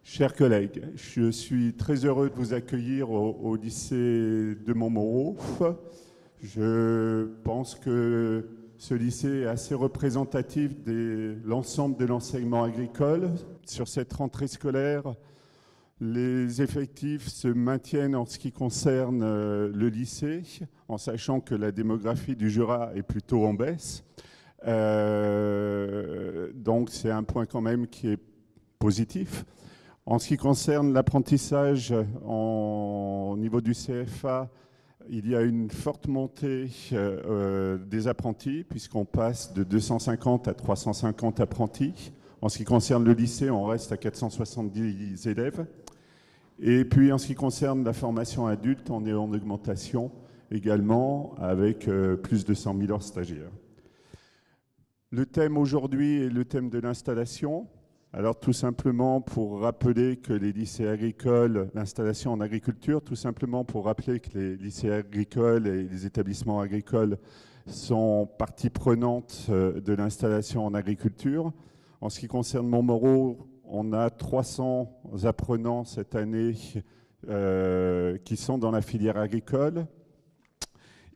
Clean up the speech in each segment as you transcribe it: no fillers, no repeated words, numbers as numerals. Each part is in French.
Chers collègues, je suis très heureux de vous accueillir au lycée de Montmoreau. Je pense que ce lycée est assez représentatif de l'ensemble de l'enseignement agricole. Sur cette rentrée scolaire, les effectifs se maintiennent en ce qui concerne le lycée, en sachant que la démographie du Jura est plutôt en baisse. Donc c'est un point quand même qui est positif. En ce qui concerne l'apprentissage au niveau du CFA, il y a une forte montée des apprentis, puisqu'on passe de 250 à 350 apprentis. En ce qui concerne le lycée, on reste à 470 élèves. Et puis en ce qui concerne la formation adulte, on est en augmentation également, avec plus de 100 000 heures stagiaires. Le thème aujourd'hui est le thème de l'installation. Alors tout simplement pour rappeler que les lycées agricoles, l'installation en agriculture, tout simplement pour rappeler que les lycées agricoles et les établissements agricoles sont partie prenante de l'installation en agriculture. En ce qui concerne Montmoreau, on a 300 apprenants cette année qui sont dans la filière agricole.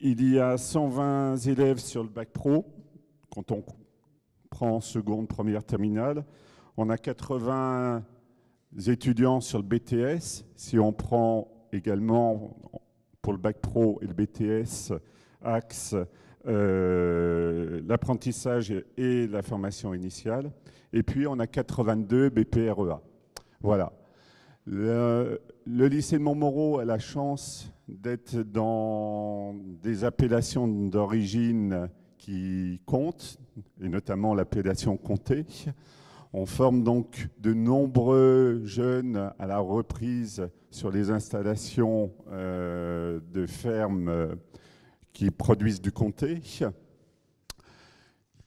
Il y a 120 élèves sur le bac pro, quand on prend seconde, première, terminale. On a 80 étudiants sur le BTS. Si on prend également pour le bac pro et le BTS, axe l'apprentissage et la formation initiale. Et puis on a 82 BPREA. Voilà. Le lycée de Montmoreau a la chance d'être dans des appellations d'origine qui comptent, et notamment l'appellation comté. On forme donc de nombreux jeunes à la reprise sur les installations de fermes qui produisent du comté,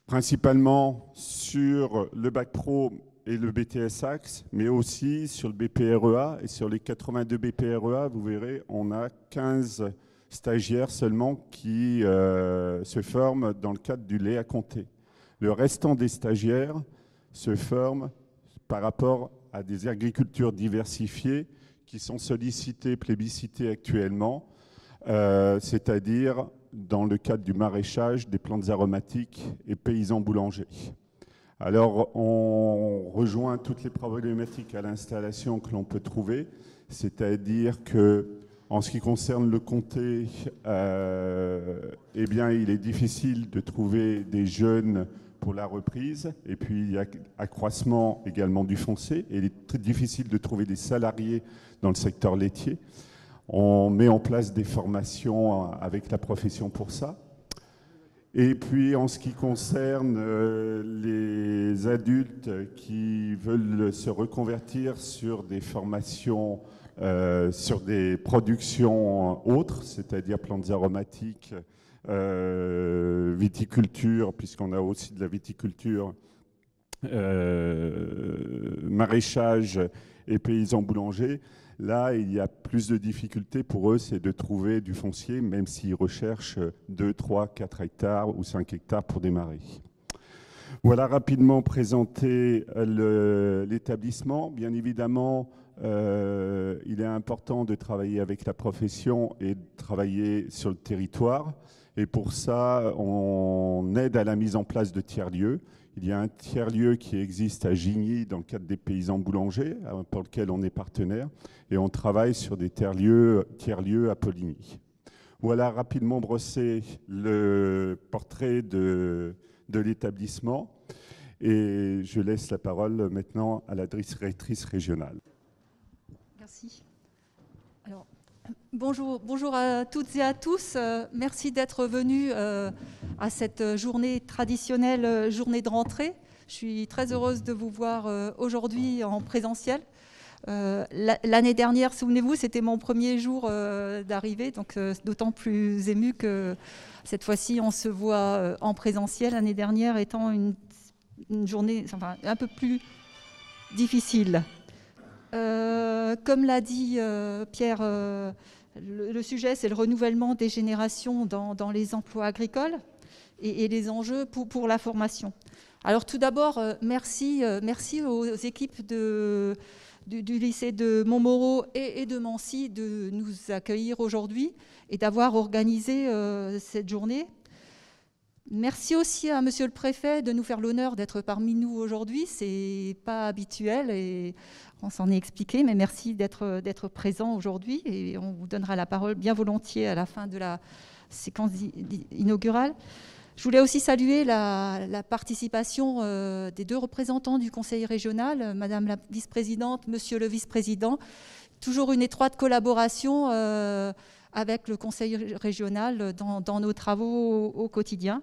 principalement sur le bac pro et le BTS Axe, mais aussi sur le BPREA. Et sur les 82 BPREA, vous verrez, on a 15 stagiaires seulement qui se forment dans le cadre du lait à comté. Le restant des stagiaires se forment par rapport à des agricultures diversifiées qui sont sollicitées, plébiscitées actuellement, c'est-à-dire dans le cadre du maraîchage, des plantes aromatiques et paysans boulangers. Alors, on rejoint toutes les problématiques à l'installation que l'on peut trouver, c'est-à-dire que en ce qui concerne le comté, eh bien, il est difficile de trouver des jeunes pour la reprise, et puis il y a accroissement également du foncier, et il est très difficile de trouver des salariés dans le secteur laitier. On met en place des formations avec la profession pour ça. Et puis en ce qui concerne les adultes qui veulent se reconvertir sur des formations, sur des productions autres, c'est-à-dire plantes aromatiques, viticulture, puisqu'on a aussi de la viticulture, maraîchage et paysans boulangers. Là, il y a plus de difficultés pour eux, c'est de trouver du foncier, même s'ils recherchent 2, 3, 4 hectares ou 5 hectares pour démarrer. Voilà rapidement présenté l'établissement. Bien évidemment, il est important de travailler avec la profession et de travailler sur le territoire. Et pour ça, on aide à la mise en place de tiers-lieux. Il y a un tiers-lieu qui existe à Gigny dans le cadre des paysans boulangers, pour lequel on est partenaire. Et on travaille sur des tiers-lieux à Poligny. Voilà rapidement brossé le portrait de l'établissement. Et je laisse la parole maintenant à la directrice régionale. Merci. Alors, bonjour à toutes et à tous. Merci d'être venus à cette journée traditionnelle, journée de rentrée. Je suis très heureuse de vous voir aujourd'hui en présentiel. L'année dernière, souvenez-vous, c'était mon premier jour d'arrivée, donc d'autant plus ému que cette fois-ci, on se voit en présentiel. L'année dernière étant une journée un peu plus difficile. Comme l'a dit Pierre, le sujet, c'est le renouvellement des générations dans les emplois agricoles et les enjeux pour la formation. Alors tout d'abord, merci aux équipes de du lycée de Montmoreau et de Mancy de nous accueillir aujourd'hui et d'avoir organisé cette journée. Merci aussi à Monsieur le Préfet de nous faire l'honneur d'être parmi nous aujourd'hui. C'est pas habituel et on s'en est expliqué, mais merci d'être présent aujourd'hui et on vous donnera la parole bien volontiers à la fin de la séquence inaugurale. Je voulais aussi saluer la participation des deux représentants du Conseil régional, Madame la vice-présidente, Monsieur le vice-président. Toujours une étroite collaboration avec le Conseil régional dans nos travaux au quotidien.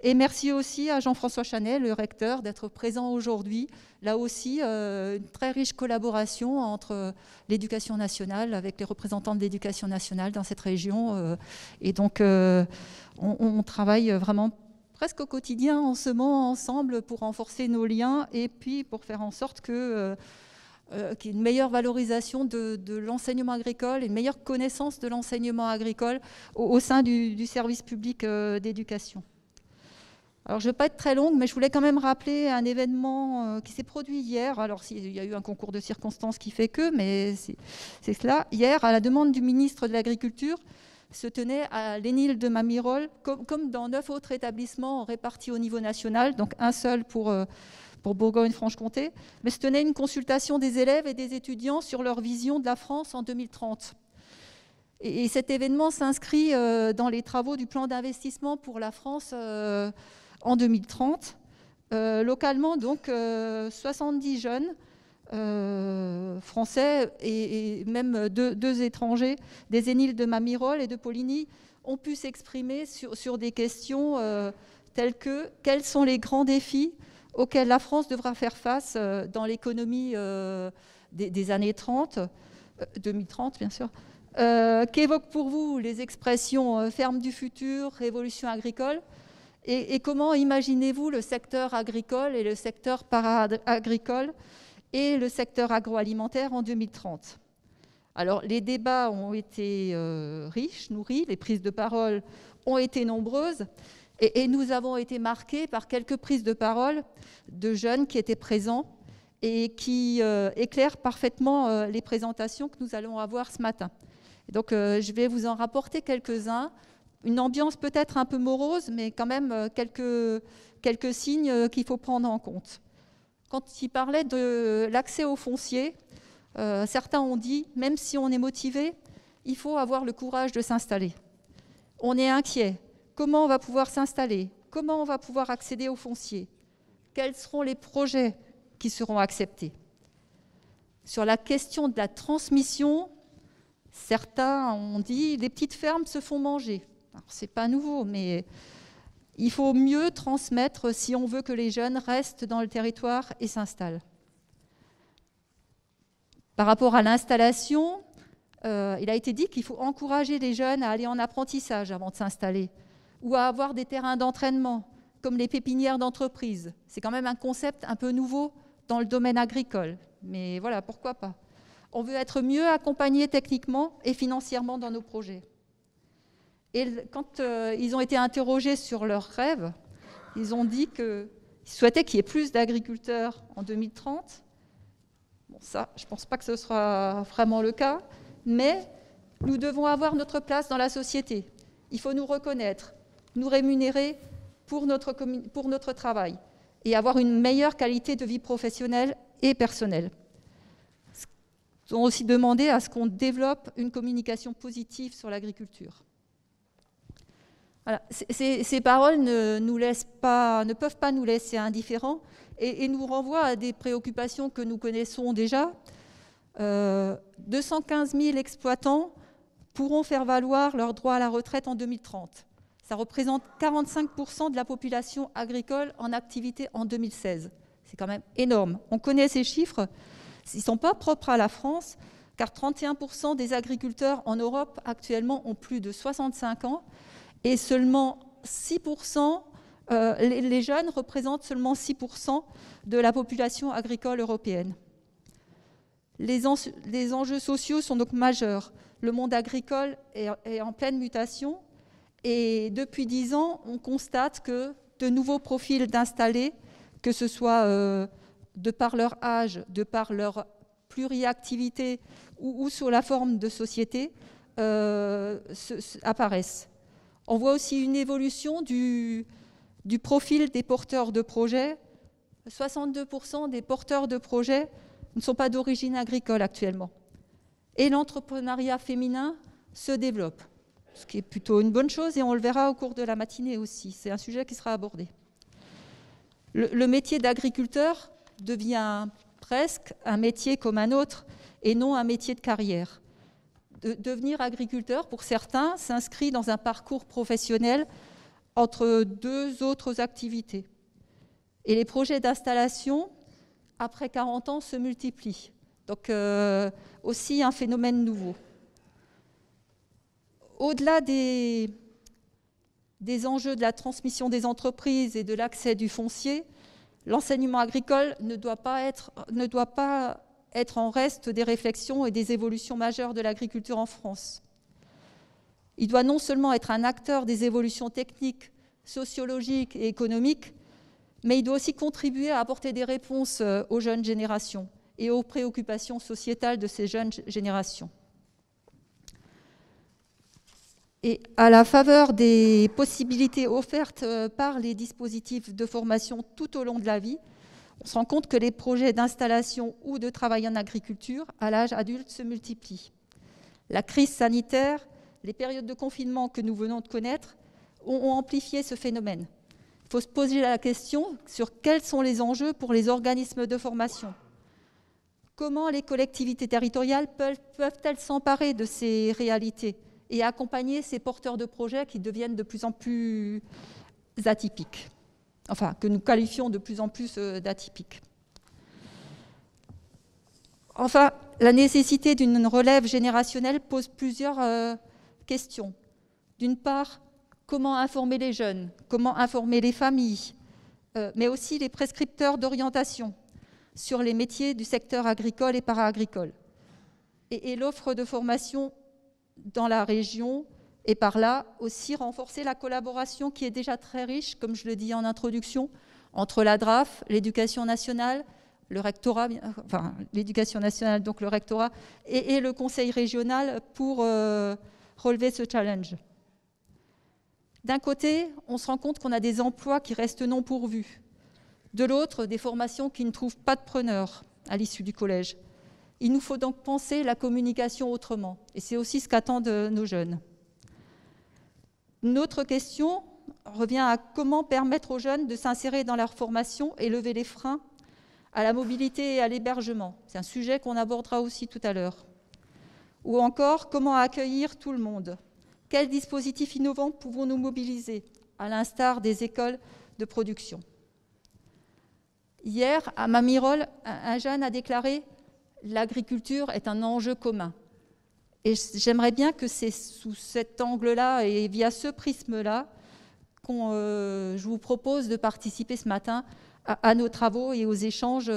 Et merci aussi à Jean-François Chanet, le recteur, d'être présent aujourd'hui. Là aussi, une très riche collaboration entre l'éducation nationale, avec les représentants de l'éducation nationale dans cette région. Et donc, on travaille vraiment presque au quotidien en ce moment ensemble pour renforcer nos liens et puis pour faire en sorte qu'il y ait une meilleure valorisation de l'enseignement agricole et une meilleure connaissance de l'enseignement agricole au sein du service public d'éducation. Alors, je ne vais pas être très longue, mais je voulais quand même rappeler un événement qui s'est produit hier. Alors, il y a eu un concours de circonstances qui fait que, mais c'est cela. Hier, à la demande du ministre de l'Agriculture, se tenait à l'Énil de Mamirol, comme dans 9 autres établissements répartis au niveau national, donc un seul pour Bourgogne-Franche-Comté, mais se tenait une consultation des élèves et des étudiants sur leur vision de la France en 2030. Et cet événement s'inscrit dans les travaux du plan d'investissement pour la France en 2030. Localement, donc, 70 jeunes français et même deux étrangers des Éniles de Mamirol et de Poligny ont pu s'exprimer sur des questions telles que quels sont les grands défis auxquels la France devra faire face dans l'économie des années 30, 2030 bien sûr. Qu'évoquent pour vous les expressions ferme du futur, révolution agricole et comment imaginez-vous le secteur agricole et le secteur para-agricole et le secteur agroalimentaire en 2030. Alors, les débats ont été riches, nourris, les prises de parole ont été nombreuses, et nous avons été marqués par quelques prises de parole de jeunes qui étaient présents et qui éclairent parfaitement les présentations que nous allons avoir ce matin. Et donc, je vais vous en rapporter quelques-uns. Une ambiance peut-être un peu morose, mais quand même quelques signes qu'il faut prendre en compte. Quand il parlait de l'accès au foncier, certains ont dit, même si on est motivé, il faut avoir le courage de s'installer. On est inquiet. Comment on va pouvoir s'installer? Comment on va pouvoir accéder au foncier? Quels seront les projets qui seront acceptés? Sur la question de la transmission, certains ont dit, les petites fermes se font manger. Ce n'est pas nouveau, mais il faut mieux transmettre si on veut que les jeunes restent dans le territoire et s'installent. Par rapport à l'installation, il a été dit qu'il faut encourager les jeunes à aller en apprentissage avant de s'installer ou à avoir des terrains d'entraînement, comme les pépinières d'entreprise. C'est quand même un concept un peu nouveau dans le domaine agricole, mais voilà, pourquoi pas. On veut être mieux accompagnés techniquement et financièrement dans nos projets. Et quand ils ont été interrogés sur leurs rêves, ils ont dit qu'ils souhaitaient qu'il y ait plus d'agriculteurs en 2030. Bon, ça, je ne pense pas que ce sera vraiment le cas, mais nous devons avoir notre place dans la société. Il faut nous reconnaître, nous rémunérer pour notre travail et avoir une meilleure qualité de vie professionnelle et personnelle. Ils ont aussi demandé à ce qu'on développe une communication positive sur l'agriculture. Voilà. Ces paroles ne peuvent pas nous laisser indifférents et nous renvoient à des préoccupations que nous connaissons déjà. 215 000 exploitants pourront faire valoir leur droit à la retraite en 2030. Ça représente 45% de la population agricole en activité en 2016. C'est quand même énorme. On connaît ces chiffres. Ils ne sont pas propres à la France, car 31% des agriculteurs en Europe actuellement ont plus de 65 ans et seulement 6%, les jeunes représentent seulement 6% de la population agricole européenne. Les enjeux sociaux sont donc majeurs. Le monde agricole est en pleine mutation et depuis 10 ans, on constate que de nouveaux profils d'installés, que ce soit de par leur âge, de par leur pluriactivité ou sous la forme de sociétés apparaissent. On voit aussi une évolution du profil des porteurs de projets. 62% des porteurs de projets ne sont pas d'origine agricole actuellement. Et l'entrepreneuriat féminin se développe, ce qui est plutôt une bonne chose, et on le verra au cours de la matinée aussi. C'est un sujet qui sera abordé. Le métier d'agriculteur devient presque un métier comme un autre et non un métier de carrière. Devenir agriculteur, pour certains, s'inscrit dans un parcours professionnel entre deux autres activités. Et les projets d'installation, après 40 ans, se multiplient. Donc, aussi un phénomène nouveau. Au-delà des enjeux de la transmission des entreprises et de l'accès du foncier, l'enseignement agricole ne doit pas être en reste des réflexions et des évolutions majeures de l'agriculture en France. Il doit non seulement être un acteur des évolutions techniques, sociologiques et économiques, mais il doit aussi contribuer à apporter des réponses aux jeunes générations et aux préoccupations sociétales de ces jeunes générations. Et à la faveur des possibilités offertes par les dispositifs de formation tout au long de la vie, on se rend compte que les projets d'installation ou de travail en agriculture à l'âge adulte se multiplient. La crise sanitaire, les périodes de confinement que nous venons de connaître ont amplifié ce phénomène. Il faut se poser la question sur quels sont les enjeux pour les organismes de formation. Comment les collectivités territoriales peuvent-elles s'emparer de ces réalités et accompagner ces porteurs de projets qui deviennent de plus en plus atypiques, enfin, que nous qualifions de plus en plus d'atypiques. Enfin, la nécessité d'une relève générationnelle pose plusieurs questions. D'une part, comment informer les jeunes, comment informer les familles, mais aussi les prescripteurs d'orientation sur les métiers du secteur agricole et para-agricole. Et l'offre de formation dans la région, et par là aussi renforcer la collaboration qui est déjà très riche, comme je le dis en introduction, entre la DRAF, l'éducation nationale, le rectorat, enfin l'éducation nationale, donc le rectorat, et le conseil régional pour relever ce challenge. D'un côté, on se rend compte qu'on a des emplois qui restent non pourvus. De l'autre, des formations qui ne trouvent pas de preneurs à l'issue du collège. Il nous faut donc penser la communication autrement. Et c'est aussi ce qu'attendent nos jeunes. Une autre question revient à comment permettre aux jeunes de s'insérer dans leur formation et lever les freins à la mobilité et à l'hébergement. C'est un sujet qu'on abordera aussi tout à l'heure. Ou encore, comment accueillir tout le monde ? Quels dispositifs innovants pouvons-nous mobiliser, à l'instar des écoles de production ? Hier, à Mamirol, un jeune a déclaré « L'agriculture est un enjeu commun ». Et j'aimerais bien que c'est sous cet angle-là et via ce prisme-là je vous propose de participer ce matin à nos travaux et aux échanges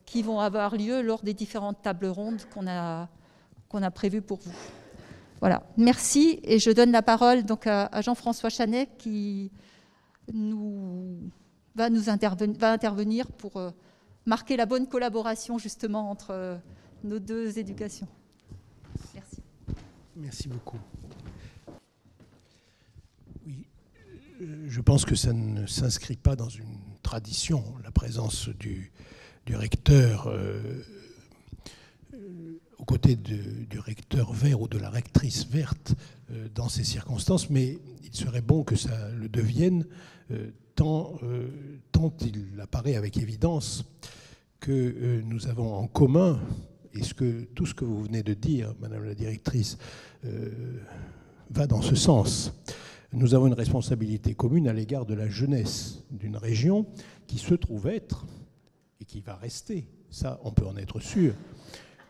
qui vont avoir lieu lors des différentes tables rondes qu'on a prévues pour vous. Voilà, merci. Et je donne la parole donc à Jean-François Chanet qui va intervenir pour marquer la bonne collaboration justement entre nos deux éducations. Merci. Merci beaucoup. Oui, je pense que ça ne s'inscrit pas dans une tradition, la présence du recteur aux côtés du recteur vert ou de la rectrice verte dans ces circonstances, mais il serait bon que ça le devienne tant il apparaît avec évidence que nous avons en commun, et tout ce que vous venez de dire, Madame la directrice, va dans ce sens. Nous avons une responsabilité commune à l'égard de la jeunesse d'une région qui se trouve être, et qui va rester, ça on peut en être sûr,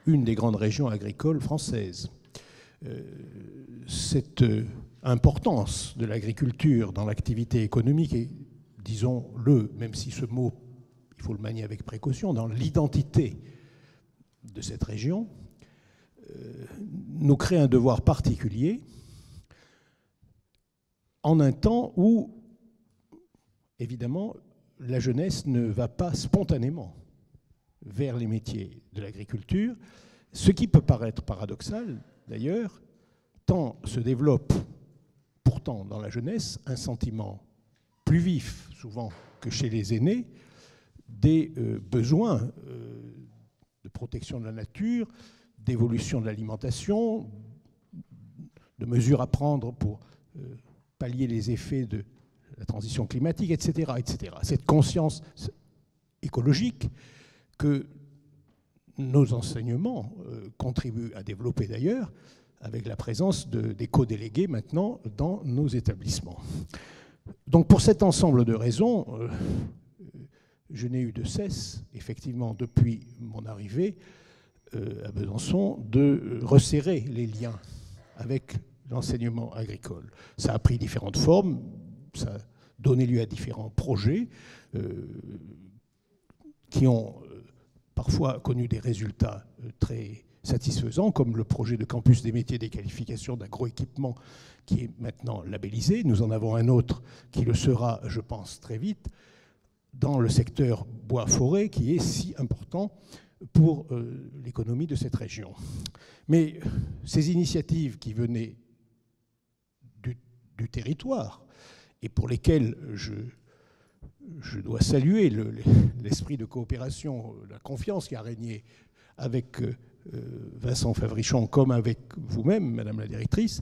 une des grandes régions agricoles françaises. Cette importance de l'agriculture dans l'activité économique et, disons-le, même si ce mot, il faut le manier avec précaution, dans l'identité de cette région, nous crée un devoir particulier en un temps où, évidemment, la jeunesse ne va pas spontanément vers les métiers de l'agriculture, ce qui peut paraître paradoxal d'ailleurs, tant se développe pourtant dans la jeunesse un sentiment plus vif souvent que chez les aînés des besoins de protection de la nature, d'évolution de l'alimentation, de mesures à prendre pour pallier les effets de la transition climatique, etc., etc. Cette conscience écologique que nos enseignements contribuent à développer d'ailleurs, avec la présence d'éco-délégués maintenant dans nos établissements. Donc pour cet ensemble de raisons, je n'ai eu de cesse, effectivement, depuis mon arrivée à Besançon, de resserrer les liens avec l'enseignement agricole. Ça a pris différentes formes, ça a donné lieu à différents projets qui ont parfois connu des résultats très satisfaisants, comme le projet de campus des métiers des qualifications d'agroéquipement qui est maintenant labellisé. Nous en avons un autre qui le sera, je pense, très vite, dans le secteur bois-forêt, qui est si important pour l'économie de cette région. Mais ces initiatives qui venaient du territoire et pour lesquelles je dois saluer l'esprit de coopération, la confiance qui a régné avec Vincent Favrichon comme avec vous-même, Madame la directrice,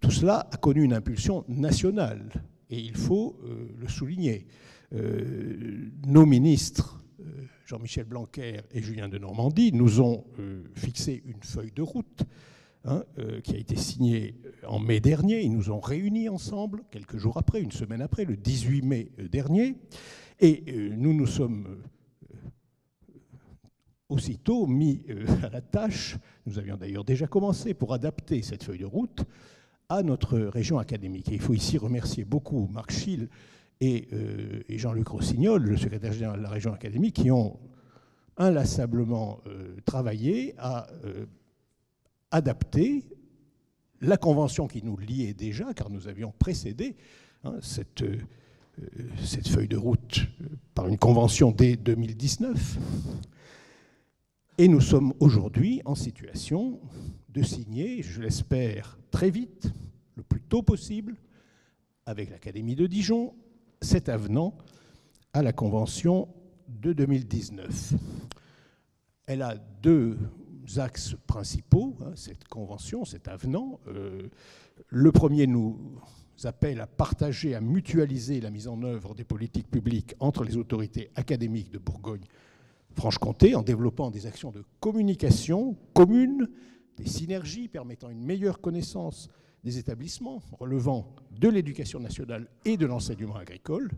tout cela a connu une impulsion nationale et il faut le souligner. Nos ministres, Jean-Michel Blanquer et Julien Denormandie, nous ont fixé une feuille de route qui a été signée en mai dernier. Ils nous ont réunis ensemble quelques jours après, une semaine après, le 18 mai dernier. Et nous nous sommes aussitôt mis à la tâche, nous avions d'ailleurs déjà commencé, pour adapter cette feuille de route à notre région académique. Et il faut ici remercier beaucoup Marc Schill et Jean-Luc Rossignol, le secrétaire général de la région académique, qui ont inlassablement travaillé à adapter la convention qui nous liait déjà, car nous avions précédé cette feuille de route par une convention dès 2019. Et nous sommes aujourd'hui en situation de signer, je l'espère très vite, le plus tôt possible, avec l'Académie de Dijon, cet avenant à la convention de 2019. Elle a deux axes principaux, cette convention, cet avenant. Le premier nous appelle à partager, à mutualiser la mise en œuvre des politiques publiques entre les autorités académiques de Bourgogne-Franche-Comté en développant des actions de communication communes, des synergies permettant une meilleure connaissance des établissements relevant de l'éducation nationale et de l'enseignement agricole.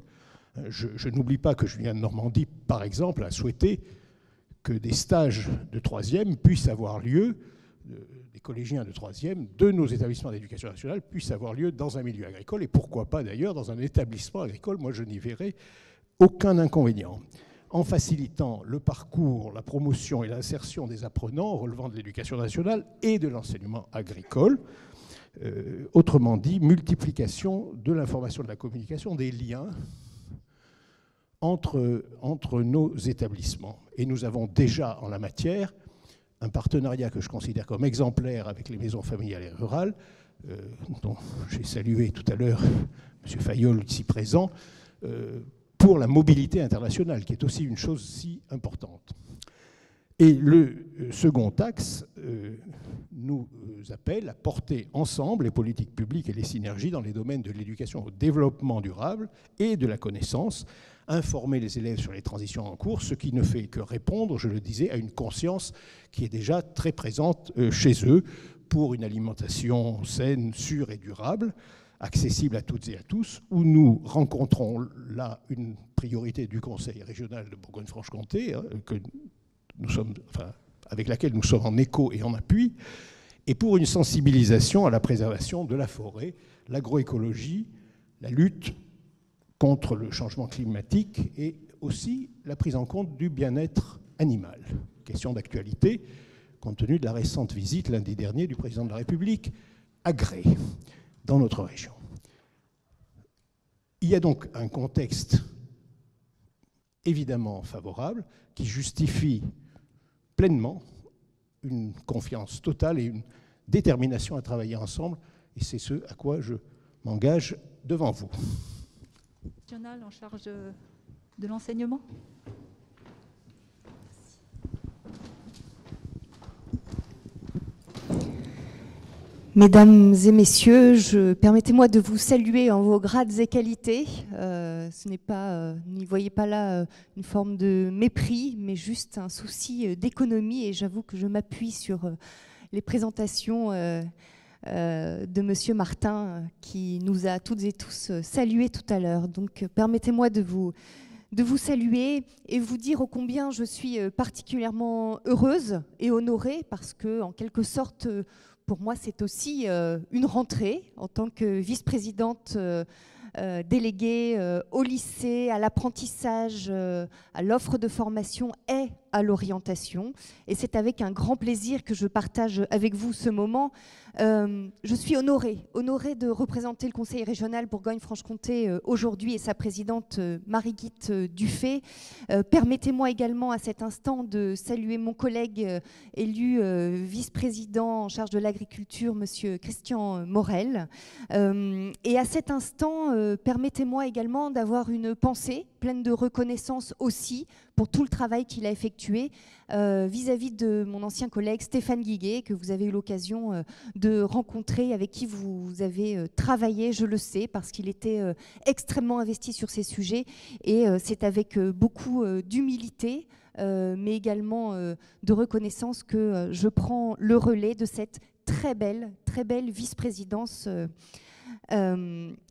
Je n'oublie pas que Julien Denormandie, par exemple, a souhaité que des stages de troisième puissent avoir lieu, des collégiens de troisième de nos établissements d'éducation nationale puissent avoir lieu dans un milieu agricole, et pourquoi pas d'ailleurs dans un établissement agricole. Moi, je n'y verrai aucun inconvénient. En facilitant le parcours, la promotion et l'insertion des apprenants relevant de l'éducation nationale et de l'enseignement agricole, autrement dit, multiplication de l'information, de la communication, des liens entre nos établissements. Et nous avons déjà en la matière un partenariat que je considère comme exemplaire avec les maisons familiales et rurales, dont j'ai salué tout à l'heure M. Fayolle ici présent, pour la mobilité internationale, qui est aussi une chose si importante. Et le second axe nous appelle à porter ensemble les politiques publiques et les synergies dans les domaines de l'éducation au développement durable et de la connaissance, informer les élèves sur les transitions en cours, ce qui ne fait que répondre, je le disais, à une conscience qui est déjà très présente chez eux pour une alimentation saine, sûre et durable, accessible à toutes et à tous, où nous rencontrons là une priorité du Conseil régional de Bourgogne-Franche-Comté, avec laquelle nous sommes en écho et en appui, et pour une sensibilisation à la préservation de la forêt, l'agroécologie, la lutte contre le changement climatique et aussi la prise en compte du bien-être animal. Question d'actualité, compte tenu de la récente visite lundi dernier du président de la République à Grès, dans notre région. Il y a donc un contexte évidemment favorable, qui justifie pleinement une confiance totale et une détermination à travailler ensemble. Et c'est ce à quoi je m'engage devant vous. Régional en charge de l'enseignement. Mesdames et messieurs, permettez-moi de vous saluer en vos grades et qualités. N'y voyez pas là une forme de mépris, mais juste un souci d'économie. Et j'avoue que je m'appuie sur les présentations de Monsieur Martin, qui nous a toutes et tous salués tout à l'heure. Donc permettez-moi de vous saluer et vous dire ô combien je suis particulièrement heureuse et honorée, parce que, en quelque sorte, pour moi, c'est aussi une rentrée en tant que vice-présidente déléguée au lycée, à l'apprentissage, à l'offre de formation et à l'orientation. Et c'est avec un grand plaisir que je partage avec vous ce moment. Je suis honorée de représenter le Conseil régional Bourgogne-Franche-Comté aujourd'hui et sa présidente Marie-Guite Dufay. Permettez-moi également à cet instant de saluer mon collègue élu vice-président en charge de l'agriculture, monsieur Christian Morel. Et à cet instant, permettez-moi également d'avoir une pensée pleine de reconnaissance aussi pour tout le travail qu'il a effectué vis-à-vis de mon ancien collègue Stéphane Guiguet, que vous avez eu l'occasion de rencontrer, avec qui vous avez travaillé, je le sais, parce qu'il était extrêmement investi sur ces sujets. Et c'est avec beaucoup d'humilité, mais également de reconnaissance que je prends le relais de cette très belle vice-présidence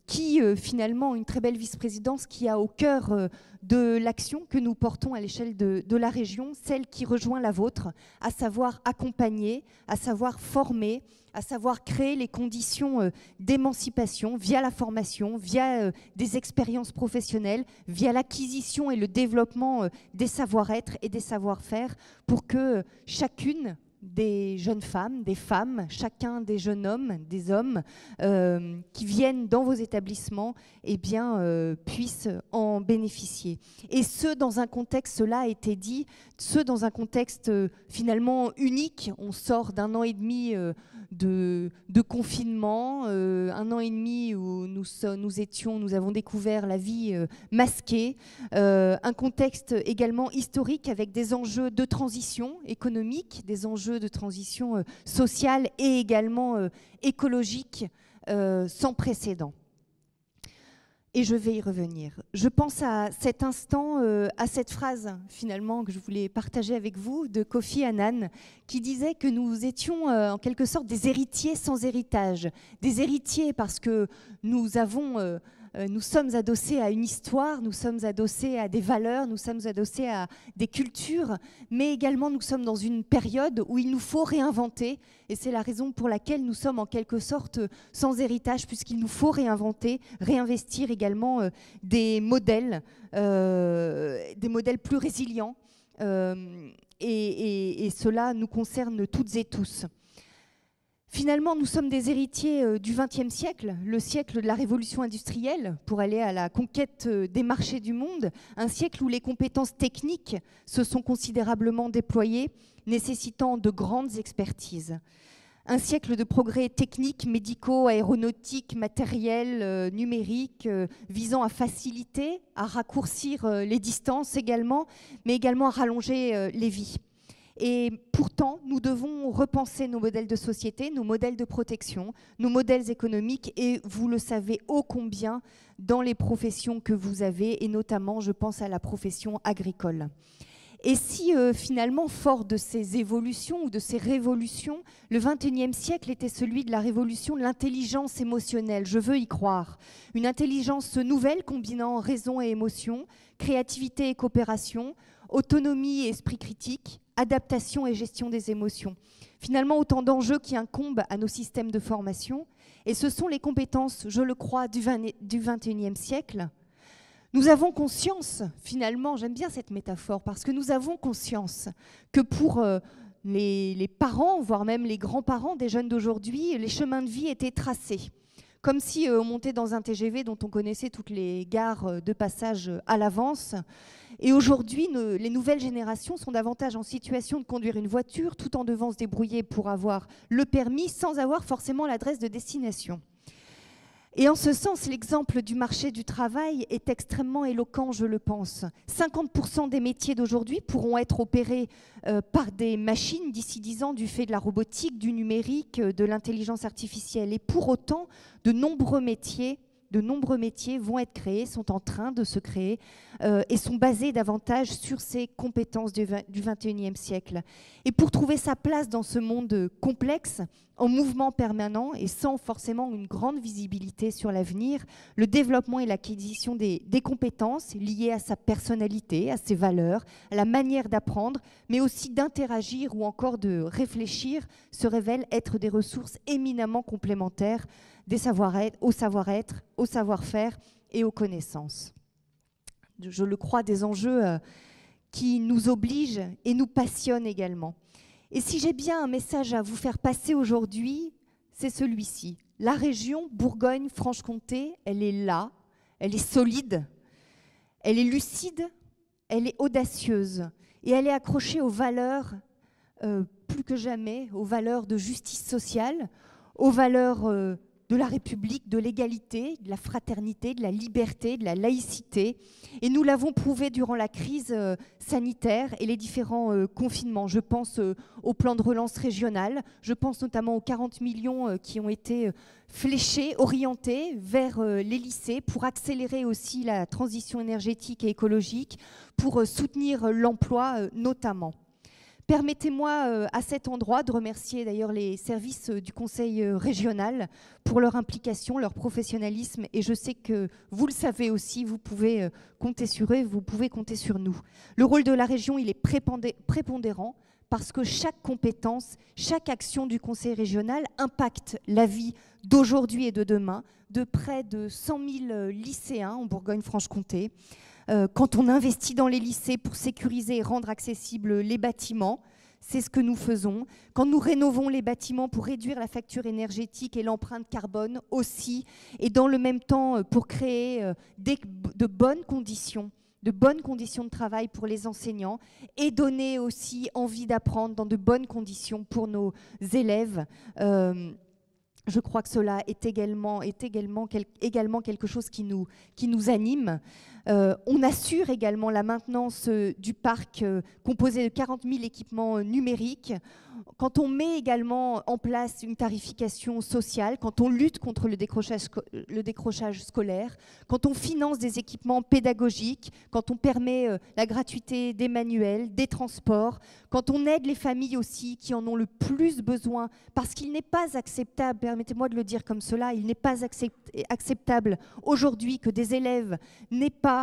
qui finalement, une très belle vice-présidence qui a au cœur de l'action que nous portons à l'échelle de la région, celle qui rejoint la vôtre, à savoir accompagner, à savoir former, à savoir créer les conditions d'émancipation via la formation, via des expériences professionnelles, via l'acquisition et le développement des savoir-être et des savoir-faire, pour que chacune des jeunes femmes, des femmes, chacun des jeunes hommes, des hommes qui viennent dans vos établissements, eh bien, puissent en bénéficier. Et ce, dans un contexte, cela a été dit, ce, dans un contexte finalement unique. On sort d'un an et demi de confinement, un an et demi où nous avons découvert la vie masquée, un contexte également historique avec des enjeux de transition économique, des enjeux de transition sociale et également écologique sans précédent. Et je vais y revenir. Je pense à cet instant, à cette phrase finalement que je voulais partager avec vous de Kofi Annan, qui disait que nous étions en quelque sorte des héritiers sans héritage. Des héritiers parce que nous sommes adossés à une histoire, nous sommes adossés à des valeurs, nous sommes adossés à des cultures, mais également nous sommes dans une période où il nous faut réinventer. Et c'est la raison pour laquelle nous sommes en quelque sorte sans héritage, puisqu'il nous faut réinventer, réinvestir également des modèles plus résilients. Et cela nous concerne toutes et tous. Finalement, nous sommes des héritiers du XXe siècle, le siècle de la révolution industrielle, pour aller à la conquête des marchés du monde, un siècle où les compétences techniques se sont considérablement déployées, nécessitant de grandes expertises. Un siècle de progrès techniques, médicaux, aéronautiques, matériels, numériques, visant à faciliter, à raccourcir les distances également, mais également à rallonger les vies. Et pourtant, nous devons repenser nos modèles de société, nos modèles de protection, nos modèles économiques, et vous le savez ô combien dans les professions que vous avez, et notamment, je pense à la profession agricole. Et si finalement, fort de ces évolutions ou de ces révolutions, le XXIe siècle était celui de la révolution de l'intelligence émotionnelle, je veux y croire. Une intelligence nouvelle combinant raison et émotion, créativité et coopération, autonomie et esprit critique, adaptation et gestion des émotions. Finalement, autant d'enjeux qui incombent à nos systèmes de formation. Et ce sont les compétences, je le crois, du XXIe siècle. Nous avons conscience, finalement, j'aime bien cette métaphore, parce que nous avons conscience que pour les parents, voire même les grands-parents des jeunes d'aujourd'hui, les chemins de vie étaient tracés. comme si on montait dans un TGV dont on connaissait toutes les gares de passage à l'avance. Et aujourd'hui, les nouvelles générations sont davantage en situation de conduire une voiture tout en devant se débrouiller pour avoir le permis sans avoir forcément l'adresse de destination. Et en ce sens, l'exemple du marché du travail est extrêmement éloquent, je le pense. 50% des métiers d'aujourd'hui pourront être opérés par des machines d'ici 10 ans du fait de la robotique, du numérique, de l'intelligence artificielle. Et pour autant, de nombreux métiers vont être créés, sont en train de se créer et sont basés davantage sur ces compétences du 21e siècle. Et pour trouver sa place dans ce monde complexe, en mouvement permanent et sans forcément une grande visibilité sur l'avenir, le développement et l'acquisition des compétences liées à sa personnalité, à ses valeurs, à la manière d'apprendre, mais aussi d'interagir ou encore de réfléchir, se révèlent être des ressources éminemment complémentaires au savoir-être, au savoir-faire et aux connaissances. Je le crois, des enjeux qui nous obligent et nous passionnent également. Et si j'ai bien un message à vous faire passer aujourd'hui, c'est celui-ci. La région Bourgogne-Franche-Comté, elle est là, elle est solide, elle est lucide, elle est audacieuse et elle est accrochée aux valeurs, plus que jamais, aux valeurs de justice sociale, aux valeurs de la République, de l'égalité, de la fraternité, de la liberté, de la laïcité. Et nous l'avons prouvé durant la crise sanitaire et les différents confinements. Je pense au plan de relance régional, je pense notamment aux 40 millions qui ont été fléchés, orientés vers les lycées pour accélérer aussi la transition énergétique et écologique, pour soutenir l'emploi notamment. Permettez-moi à cet endroit de remercier d'ailleurs les services du Conseil régional pour leur implication, leur professionnalisme, et je sais que vous le savez aussi, vous pouvez compter sur eux, vous pouvez compter sur nous. Le rôle de la région, il est prépondérant parce que chaque compétence, chaque action du Conseil régional impacte la vie d'aujourd'hui et de demain de près de 100 000 lycéens en Bourgogne-Franche-Comté. Quand on investit dans les lycées pour sécuriser et rendre accessibles les bâtiments, c'est ce que nous faisons. Quand nous rénovons les bâtiments pour réduire la facture énergétique et l'empreinte carbone aussi, et dans le même temps pour créer de bonnes conditions de travail pour les enseignants et donner aussi envie d'apprendre dans de bonnes conditions pour nos élèves. Je crois que cela est également quelque chose qui nous anime. On assure également la maintenance du parc composé de 40 000 équipements numériques. Quand on met également en place une tarification sociale, quand on lutte contre le décrochage scolaire, quand on finance des équipements pédagogiques, quand on permet la gratuité des manuels, des transports, quand on aide les familles aussi qui en ont le plus besoin, parce qu'il n'est pas acceptable, permettez-moi de le dire comme cela, il n'est pas acceptable aujourd'hui que des élèves n'aient pas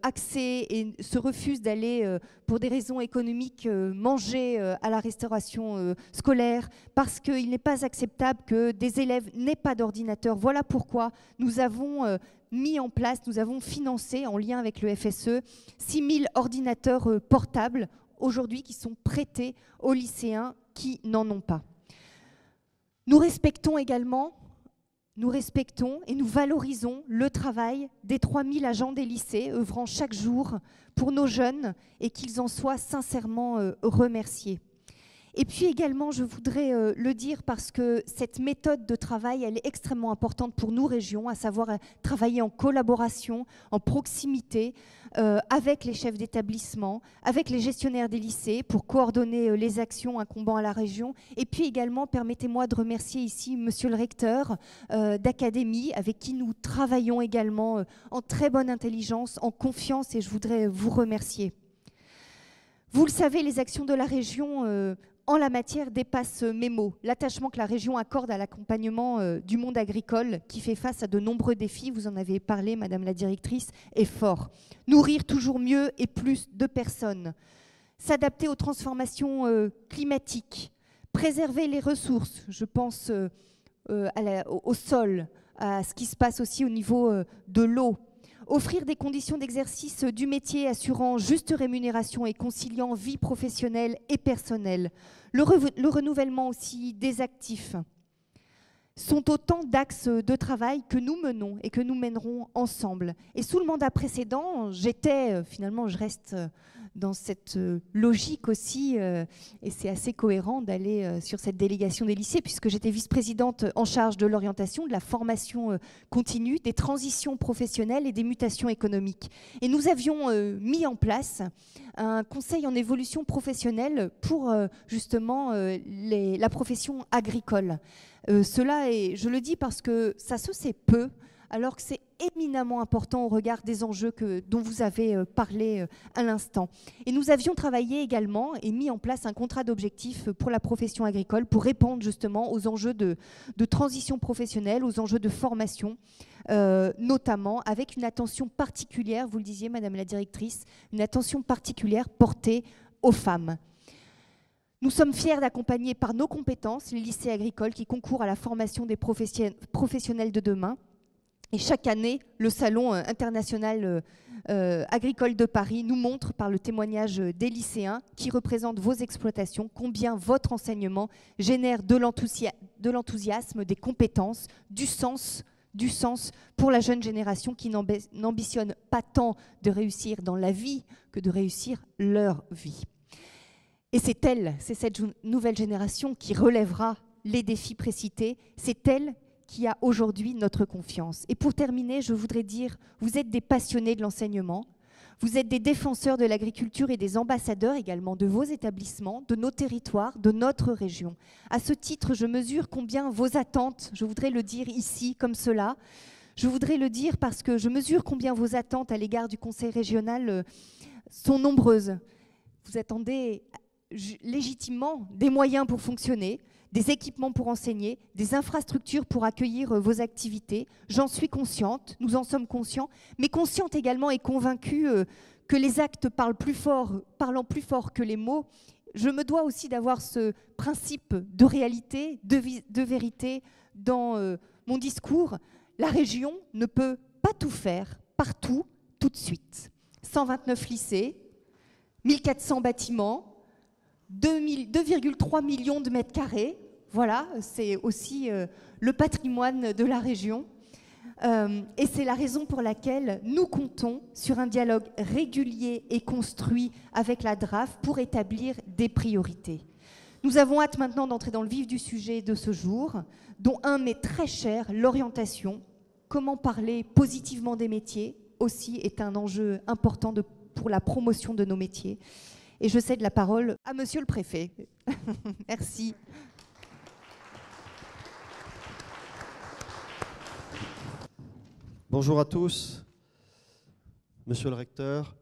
accès et se refusent d'aller, pour des raisons économiques, manger à la restauration scolaire, parce qu'il n'est pas acceptable que des élèves n'aient pas d'ordinateur. Voilà pourquoi nous avons mis en place, nous avons financé, en lien avec le FSE, 6 000 ordinateurs portables aujourd'hui qui sont prêtés aux lycéens qui n'en ont pas. Nous respectons et nous valorisons le travail des 3000 agents des lycées œuvrant chaque jour pour nos jeunes et qu'ils en soient sincèrement remerciés. Et puis également, je voudrais le dire parce que cette méthode de travail, elle est extrêmement importante pour nous, régions, à savoir travailler en collaboration, en proximité, avec les chefs d'établissement, avec les gestionnaires des lycées pour coordonner les actions incombant à la région. Et puis également, permettez-moi de remercier ici monsieur le recteur d'académie, avec qui nous travaillons également en très bonne intelligence, en confiance, et je voudrais vous remercier. Vous le savez, les actions de la région en la matière dépasse mes mots. L'attachement que la région accorde à l'accompagnement du monde agricole qui fait face à de nombreux défis, vous en avez parlé, Madame la directrice, est fort. Nourrir toujours mieux et plus de personnes, s'adapter aux transformations climatiques, préserver les ressources, je pense au sol, à ce qui se passe aussi au niveau de l'eau, offrir des conditions d'exercice du métier assurant juste rémunération et conciliant vie professionnelle et personnelle, le renouvellement aussi des actifs, sont autant d'axes de travail que nous menons et que nous mènerons ensemble. Et sous le mandat précédent, finalement, je reste dans cette logique aussi, et c'est assez cohérent d'aller sur cette délégation des lycées, puisque j'étais vice-présidente en charge de l'orientation, de la formation continue, des transitions professionnelles et des mutations économiques. Et nous avions mis en place un conseil en évolution professionnelle pour justement la profession agricole. Cela est, je le dis parce que ça se sait peu, alors que c'est éminemment important au regard des enjeux dont vous avez parlé à l'instant. Et nous avions travaillé également et mis en place un contrat d'objectifs pour la profession agricole pour répondre justement aux enjeux de transition professionnelle, aux enjeux de formation, notamment avec une attention particulière, vous le disiez Madame la Directrice, une attention particulière portée aux femmes. Nous sommes fiers d'accompagner par nos compétences les lycées agricoles qui concourent à la formation des professionnels de demain. Et chaque année, le Salon international agricole de Paris nous montre par le témoignage des lycéens qui représentent vos exploitations combien votre enseignement génère de l'enthousiasme, des compétences, du sens pour la jeune génération qui n'ambitionne pas tant de réussir dans la vie que de réussir leur vie. Et c'est cette nouvelle génération qui relèvera les défis précités, c'est elle qui a aujourd'hui notre confiance. Et pour terminer, je voudrais dire, vous êtes des passionnés de l'enseignement, vous êtes des défenseurs de l'agriculture et des ambassadeurs également de vos établissements, de nos territoires, de notre région. À ce titre, je mesure combien vos attentes, je voudrais le dire ici comme cela, je voudrais le dire parce que je mesure combien vos attentes à l'égard du Conseil régional sont nombreuses. Vous attendez légitimement des moyens pour fonctionner, des équipements pour enseigner, des infrastructures pour accueillir vos activités. J'en suis consciente, nous en sommes conscients, mais consciente également et convaincue que les actes parlant plus fort que les mots. Je me dois aussi d'avoir ce principe de réalité, de vérité dans mon discours. La région ne peut pas tout faire, partout, tout de suite. 129 lycées, 1400 bâtiments, 2,3 millions de mètres carrés. Voilà, c'est aussi le patrimoine de la région. Et c'est la raison pour laquelle nous comptons sur un dialogue régulier et construit avec la DRAF pour établir des priorités. Nous avons hâte maintenant d'entrer dans le vif du sujet de ce jour, dont un m'est très cher, l'orientation. Comment parler positivement des métiers aussi est un enjeu important pour la promotion de nos métiers. Et je cède la parole à Monsieur le Préfet. Merci. Bonjour à tous, Monsieur le Recteur,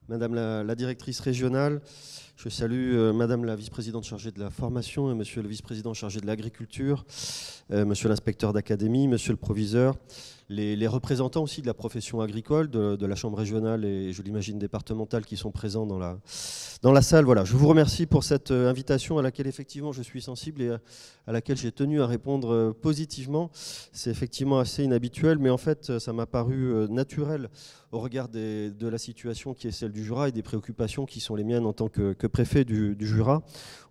Madame la Directrice régionale, je salue Madame la Vice-présidente chargée de la formation et Monsieur le Vice-président chargé de l'agriculture, Monsieur l'inspecteur d'académie, Monsieur le proviseur, les représentants aussi de la profession agricole, de la Chambre régionale et je l'imagine départementale qui sont présents dans la salle. Voilà, je vous remercie pour cette invitation à laquelle effectivement je suis sensible et à laquelle j'ai tenu à répondre positivement. C'est effectivement assez inhabituel, mais en fait ça m'a paru naturel au regard de la situation qui est celle du Jura et des préoccupations qui sont les miennes en tant que préfet du Jura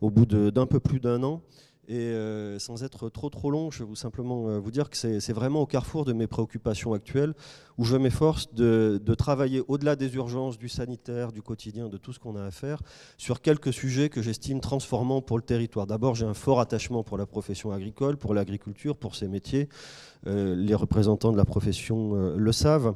au bout d'un peu plus d'un an. Et sans être trop long, je vais simplement vous dire que c'est vraiment au carrefour de mes préoccupations actuelles où je m'efforce de travailler au-delà des urgences, du sanitaire, du quotidien, de tout ce qu'on a à faire, sur quelques sujets que j'estime transformants pour le territoire. D'abord, j'ai un fort attachement pour la profession agricole, pour l'agriculture, pour ses métiers. Les représentants de la profession le savent.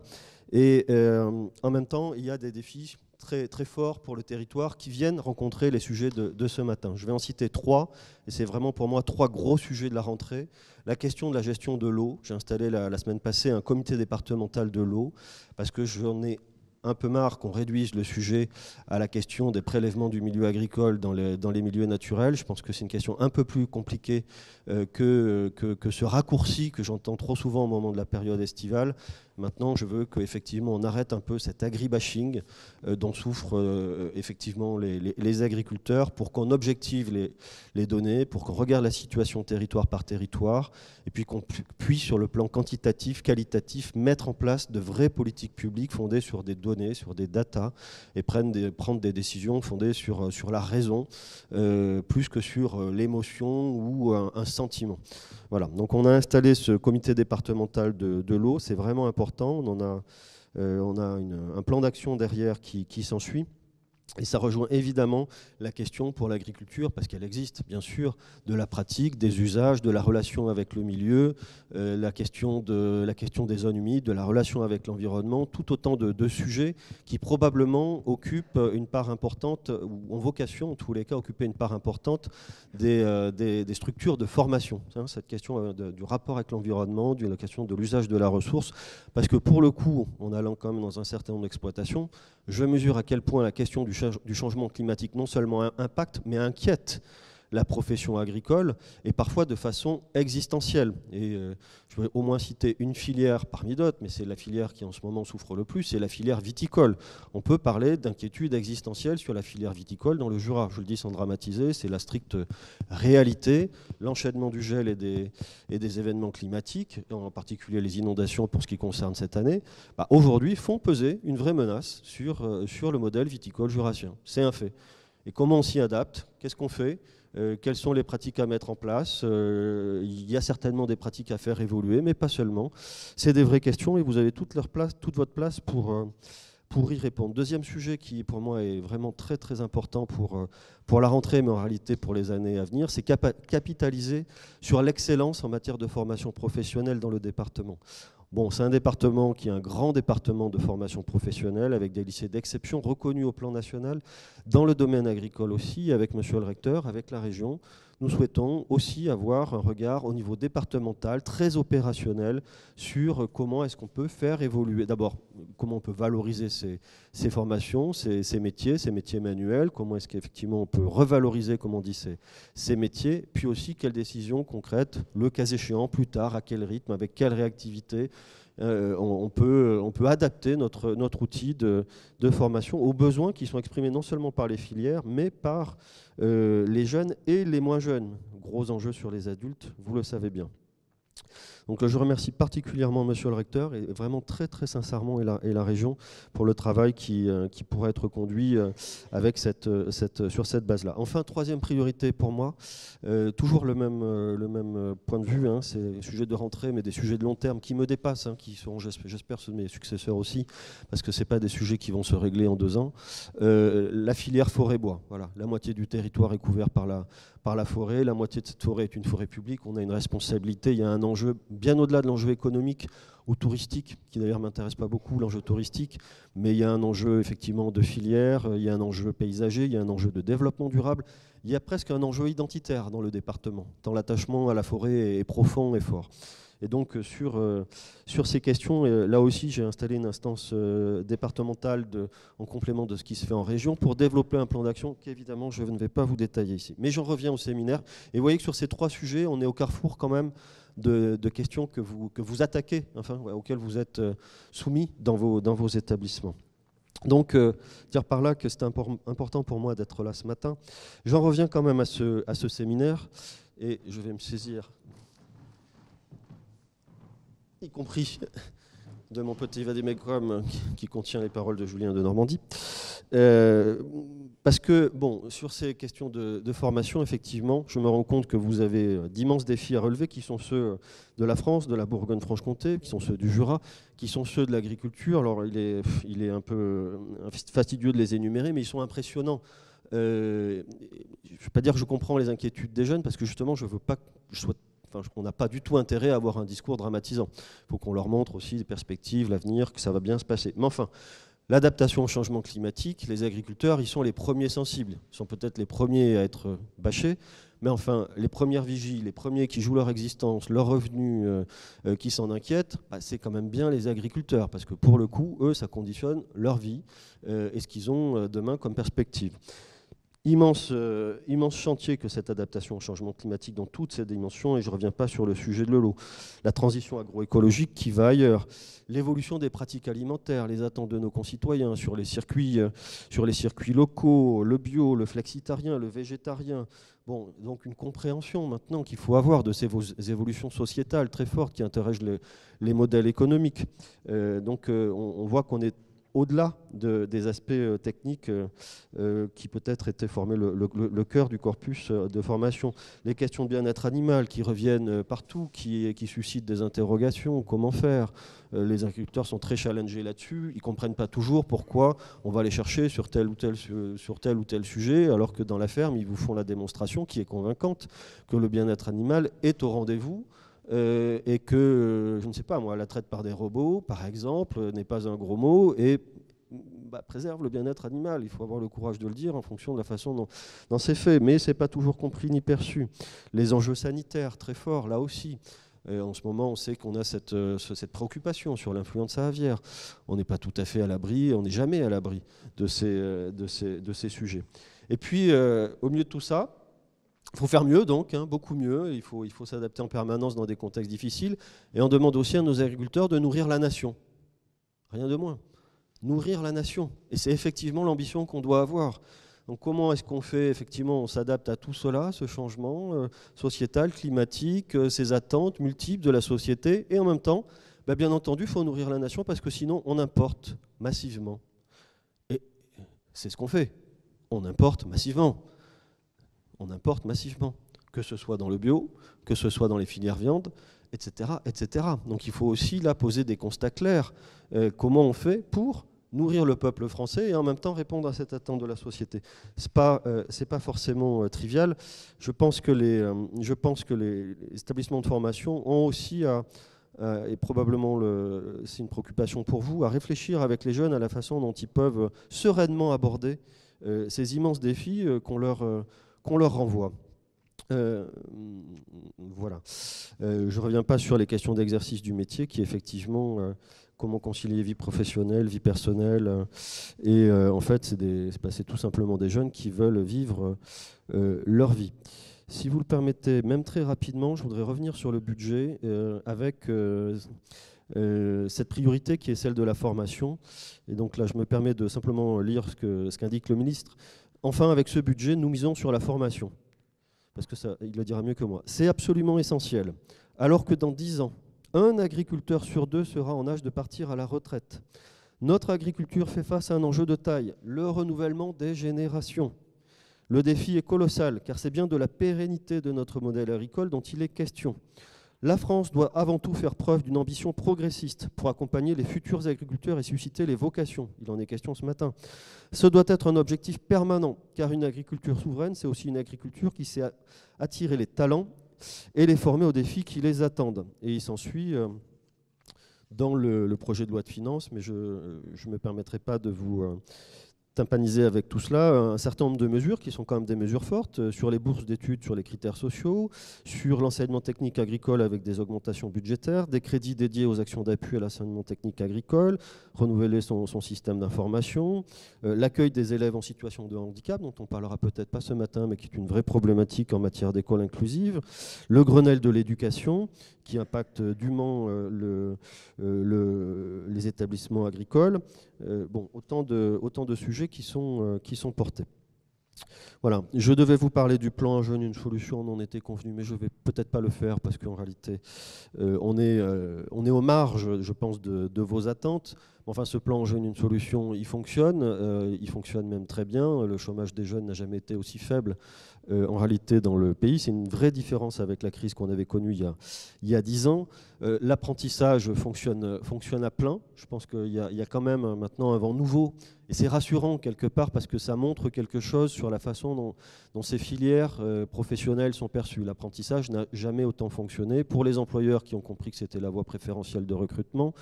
Et en même temps, il y a des défis très forts pour le territoire qui viennent rencontrer les sujets de ce matin. Je vais en citer 3, et c'est vraiment pour moi 3 gros sujets de la rentrée. La question de la gestion de l'eau. J'ai installé la semaine passée un comité départemental de l'eau, parce que j'en ai un peu marre qu'on réduise le sujet à la question des prélèvements du milieu agricole dans les milieux naturels. Je pense que c'est une question un peu plus compliquée que ce raccourci que j'entends trop souvent au moment de la période estivale. Maintenant, je veux qu'effectivement on arrête un peu cet agribashing dont souffrent effectivement les agriculteurs pour qu'on objective les données, pour qu'on regarde la situation territoire par territoire et puis qu'on puisse sur le plan quantitatif, qualitatif, mettre en place de vraies politiques publiques fondées sur des données données, sur des datas, et prendre des décisions fondées sur la raison, plus que sur l'émotion ou un sentiment. Voilà, donc on a installé ce comité départemental de l'eau, c'est vraiment important, on a un plan d'action derrière qui s'ensuit. Et ça rejoint évidemment la question pour l'agriculture, parce qu'elle existe, bien sûr, de la pratique, des usages, de la relation avec le milieu, la question des zones humides, de la relation avec l'environnement, tout autant de sujets qui probablement occupent une part importante, ou ont vocation, en tous les cas, occuper une part importante des structures de formation. Cette question du rapport avec l'environnement, de la question de l'usage de la ressource, parce que pour le coup, en allant quand même dans un certain nombre d'exploitations, je mesure à quel point la question du changement climatique non seulement impacte, mais inquiète la profession agricole, et parfois de façon existentielle. Et je vais au moins citer une filière parmi d'autres, mais c'est la filière qui en ce moment souffre le plus, c'est la filière viticole. On peut parler d'inquiétude existentielle sur la filière viticole dans le Jura. Je le dis sans dramatiser, c'est la stricte réalité. L'enchaînement du gel et des événements climatiques, en particulier les inondations pour ce qui concerne cette année, aujourd'hui font peser une vraie menace sur le modèle viticole jurassien. C'est un fait. Et comment on s'y adapte? Qu'est-ce qu'on fait? Quelles sont les pratiques à mettre en place? Il y a certainement des pratiques à faire évoluer, mais pas seulement. C'est des vraies questions et vous avez toute votre place pour y répondre. Deuxième sujet qui, pour moi, est vraiment très très important pour la rentrée, mais en réalité pour les années à venir, c'est capitaliser sur l'excellence en matière de formation professionnelle dans le département. Bon, c'est un département qui est un grand département de formation professionnelle avec des lycées d'exception reconnus au plan national, dans le domaine agricole aussi, avec monsieur le recteur, avec la région. Nous souhaitons aussi avoir un regard au niveau départemental, très opérationnel, sur comment est-ce qu'on peut faire évoluer. D'abord, comment on peut valoriser ces formations, ces métiers manuels, comment est-ce qu'effectivement on peut revaloriser, comme on dit, ces métiers, puis aussi quelles décisions concrètes, le cas échéant, plus tard, à quel rythme, avec quelle réactivité, on peut adapter notre outil de formation aux besoins qui sont exprimés non seulement par les filières, mais par les jeunes et les moins jeunes. Gros enjeu sur les adultes, vous le savez bien. Donc je remercie particulièrement monsieur le recteur et vraiment très très sincèrement et la région pour le travail qui pourrait être conduit avec sur cette base-là. Enfin, troisième priorité pour moi, toujours le même point de vue, hein, c'est des sujets de rentrée mais des sujets de long terme qui me dépassent, hein, qui seront j'espère ceux de mes successeurs aussi, parce que ce n'est pas des sujets qui vont se régler en 2 ans. La filière forêt-bois, voilà, la moitié du territoire est couvert par la forêt, la moitié de cette forêt est une forêt publique, on a une responsabilité, il y a un enjeu bien au-delà de l'enjeu économique ou touristique, qui d'ailleurs ne m'intéresse pas beaucoup, l'enjeu touristique, mais il y a un enjeu effectivement de filière, il y a un enjeu paysager, il y a un enjeu de développement durable, il y a presque un enjeu identitaire dans le département, tant l'attachement à la forêt est profond et fort. Et donc sur ces questions, là aussi j'ai installé une instance départementale en complément de ce qui se fait en région pour développer un plan d'action qu'évidemment je ne vais pas vous détailler ici. Mais j'en reviens au séminaire et vous voyez que sur ces 3 sujets, on est au carrefour quand même de questions que vous attaquez, enfin, auxquelles vous êtes soumis dans vos établissements. Donc, dire par là que c'est important pour moi d'être là ce matin. J'en reviens quand même à ce séminaire et je vais me saisir, y compris de mon petit vadémécum qui contient les paroles de Julien de Normandie. Parce que, bon, sur ces questions de formation, effectivement, je me rends compte que vous avez d'immenses défis à relever, qui sont ceux de la France, de la Bourgogne-Franche-Comté, qui sont ceux du Jura, qui sont ceux de l'agriculture. Alors, il est un peu fastidieux de les énumérer, mais ils sont impressionnants. Je ne vais pas dire que je comprends les inquiétudes des jeunes, parce que justement, je ne veux pas que je sois... Enfin, on n'a pas du tout intérêt à avoir un discours dramatisant. Il faut qu'on leur montre aussi des perspectives, l'avenir, que ça va bien se passer. Mais enfin, l'adaptation au changement climatique, les agriculteurs, ils sont les premiers sensibles. Ils sont peut-être les premiers à être bâchés, mais enfin, les premières vigies, les premiers qui jouent leur existence, leurs revenus, qui s'en inquiètent, c'est quand même bien les agriculteurs, parce que pour le coup, eux, ça conditionne leur vie et ce qu'ils ont demain comme perspective. Immense chantier que cette adaptation au changement climatique dans toutes ses dimensions, et je ne reviens pas sur le sujet de l'eau. La transition agroécologique qui va ailleurs, l'évolution des pratiques alimentaires, les attentes de nos concitoyens sur les circuits locaux, le bio, le flexitarien, le végétarien. Bon, donc une compréhension maintenant qu'il faut avoir de ces évolutions sociétales très fortes qui interrogent les modèles économiques. Donc on voit qu'on est au-delà des aspects techniques qui peut-être étaient formés le cœur du corpus de formation. Les questions de bien-être animal qui reviennent partout, qui suscitent des interrogations, comment faire. Les agriculteurs sont très challengés là-dessus, ils ne comprennent pas toujours pourquoi on va les chercher sur tel ou tel sujet, alors que dans la ferme, ils vous font la démonstration qui est convaincante que le bien-être animal est au rendez-vous. Et que, je ne sais pas moi, la traite par des robots, par exemple, n'est pas un gros mot et préserve le bien-être animal. Il faut avoir le courage de le dire en fonction de la façon dont c'est fait. Mais ce n'est pas toujours compris ni perçu. Les enjeux sanitaires, très forts, là aussi. En ce moment, on sait qu'on a cette préoccupation sur l'influenza aviaire. On n'est pas tout à fait à l'abri, on n'est jamais à l'abri de ces sujets. Et puis, au milieu de tout ça, il faut faire mieux, donc, beaucoup mieux. Il faut s'adapter en permanence dans des contextes difficiles. Et on demande aussi à nos agriculteurs de nourrir la nation. Rien de moins. Nourrir la nation. Et c'est effectivement l'ambition qu'on doit avoir. Donc comment est-ce qu'on fait? Effectivement, on s'adapte à tout cela, ce changement sociétal, climatique, ces attentes multiples de la société. Et en même temps, bien entendu, il faut nourrir la nation parce que sinon, on importe massivement. Et c'est ce qu'on fait. On importe massivement. On importe massivement, que ce soit dans le bio, que ce soit dans les filières viande, etc., etc. Donc il faut aussi là poser des constats clairs. Comment on fait pour nourrir le peuple français et en même temps répondre à cette attente de la société. C'est pas forcément trivial. Je pense que les établissements de formation ont aussi et probablement c'est une préoccupation pour vous, à réfléchir avec les jeunes à la façon dont ils peuvent sereinement aborder ces immenses défis qu'on leur renvoie. Voilà. Je ne reviens pas sur les questions d'exercice du métier qui effectivement, comment concilier vie professionnelle, vie personnelle. Et en fait, c'est tout simplement des jeunes qui veulent vivre leur vie. Si vous le permettez, même très rapidement, je voudrais revenir sur le budget avec cette priorité qui est celle de la formation. Et donc là, je me permets de simplement lire ce qu'indique le ministre. Enfin, avec ce budget, nous misons sur la formation. Parce que ça, il le dira mieux que moi. C'est absolument essentiel. Alors que dans 10 ans, un agriculteur sur 2 sera en âge de partir à la retraite. Notre agriculture fait face à un enjeu de taille, le renouvellement des générations. Le défi est colossal, car c'est bien de la pérennité de notre modèle agricole dont il est question. La France doit avant tout faire preuve d'une ambition progressiste pour accompagner les futurs agriculteurs et susciter les vocations. Il en est question ce matin. Ce doit être un objectif permanent, car une agriculture souveraine, c'est aussi une agriculture qui sait attirer les talents et les former aux défis qui les attendent. Et il s'ensuit dans le projet de loi de finances, mais je ne me permettrai pas de vous tympaniser avec tout cela, un certain nombre de mesures qui sont quand même des mesures fortes sur les bourses d'études, sur les critères sociaux, sur l'enseignement technique agricole avec des augmentations budgétaires, des crédits dédiés aux actions d'appui à l'enseignement technique agricole, renouveler son système d'information, l'accueil des élèves en situation de handicap, dont on parlera peut-être pas ce matin, mais qui est une vraie problématique en matière d'école inclusive, le Grenelle de l'éducation, qui impacte dûment les établissements agricoles. Autant de sujets qui sont portés. Voilà, je devais vous parler du plan Un jeune, une solution, on en était convenu, mais je ne vais peut-être pas le faire parce qu'en réalité, on est aux marges, je pense, de vos attentes. Enfin, ce plan Un jeune, une solution, il fonctionne même très bien. Le chômage des jeunes n'a jamais été aussi faible en réalité dans le pays. C'est une vraie différence avec la crise qu'on avait connue il y a 10 ans. L'apprentissage fonctionne à plein. Je pense qu'il y a quand même maintenant un vent nouveau. Et c'est rassurant quelque part parce que ça montre quelque chose sur la façon dont ces filières professionnelles sont perçues. L'apprentissage n'a jamais autant fonctionné pour les employeurs qui ont compris que c'était la voie préférentielle de recrutement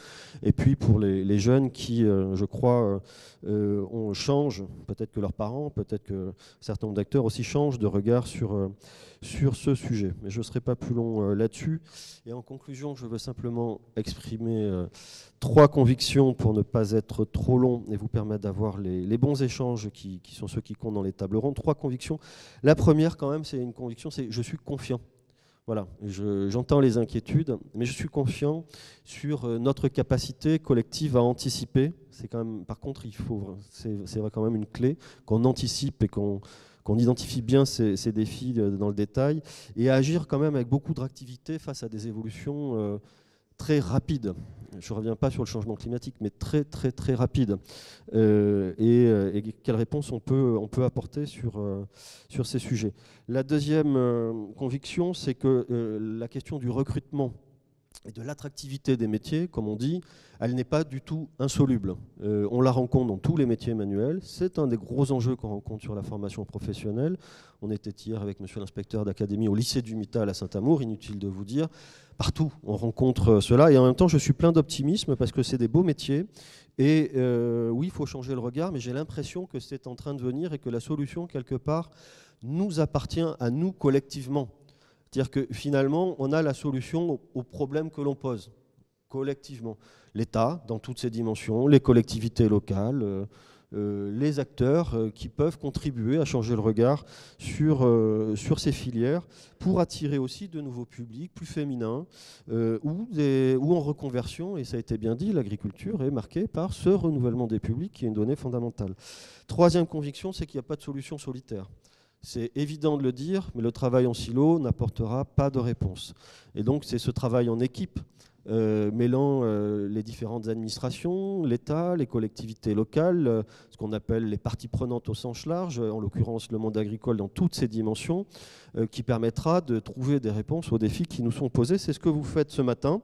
et puis pour les jeunes qui, je crois, changent, peut-être que leurs parents, peut-être que certains d'acteurs aussi changent de regard sur ce sujet. Mais je ne serai pas plus long là-dessus. Et en conclusion, je veux simplement exprimer 3 convictions pour ne pas être trop long et vous permettre d'avoir les bons échanges qui sont ceux qui comptent dans les tables rondes. 3 convictions. La première, quand même, c'est une conviction, c'est je suis confiant. Voilà, j'entends les inquiétudes, mais je suis confiant sur notre capacité collective à anticiper. C'est quand même, par contre, c'est quand même une clé qu'on anticipe et qu'on identifie bien ces défis dans le détail et à agir quand même avec beaucoup de réactivité face à des évolutions très rapide. Je ne reviens pas sur le changement climatique, mais très très très rapide. Et quelles réponses on peut apporter sur ces sujets. La deuxième conviction, c'est que la question du recrutement et de l'attractivité des métiers, comme on dit, elle n'est pas du tout insoluble. On la rencontre dans tous les métiers manuels. C'est un des gros enjeux qu'on rencontre sur la formation professionnelle. On était hier avec monsieur l'inspecteur d'académie au lycée du Mittal à Saint-Amour, inutile de vous dire. Partout, on rencontre cela. Et en même temps, je suis plein d'optimisme parce que c'est des beaux métiers. Et oui, il faut changer le regard, mais j'ai l'impression que c'est en train de venir et que la solution, quelque part, nous appartient à nous collectivement. C'est-à-dire que finalement, on a la solution aux problèmes que l'on pose collectivement. L'État, dans toutes ses dimensions, les collectivités locales, les acteurs qui peuvent contribuer à changer le regard sur ces filières pour attirer aussi de nouveaux publics plus féminins ou en reconversion. Et ça a été bien dit, l'agriculture est marquée par ce renouvellement des publics qui est une donnée fondamentale. Troisième conviction, c'est qu'il n'y a pas de solution solitaire. C'est évident de le dire, mais le travail en silo n'apportera pas de réponse. Et donc c'est ce travail en équipe, mêlant les différentes administrations, l'État, les collectivités locales, ce qu'on appelle les parties prenantes au sens large, en l'occurrence le monde agricole dans toutes ses dimensions, qui permettra de trouver des réponses aux défis qui nous sont posés. C'est ce que vous faites ce matin.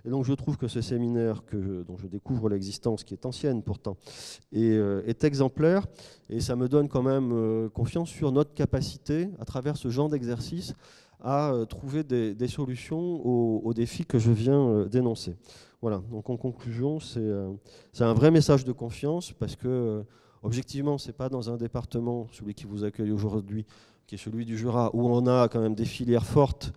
Et donc je trouve que ce séminaire dont je découvre l'existence, qui est ancienne pourtant, est exemplaire. Et ça me donne quand même confiance sur notre capacité, à travers ce genre d'exercice, à trouver des solutions aux défis que je viens d'énoncer. Voilà, donc en conclusion, c'est un vrai message de confiance parce que, objectivement, ce n'est pas dans un département, celui qui vous accueille aujourd'hui, qui est celui du Jura, où on a quand même des filières fortes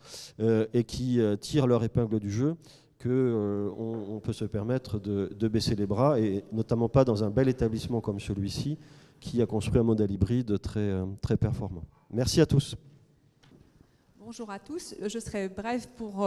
et qui tirent leur épingle du jeu, qu'on peut se permettre de baisser les bras, et notamment pas dans un bel établissement comme celui-ci, qui a construit un modèle hybride très, très performant. Merci à tous. Bonjour à tous. Je serai brève pour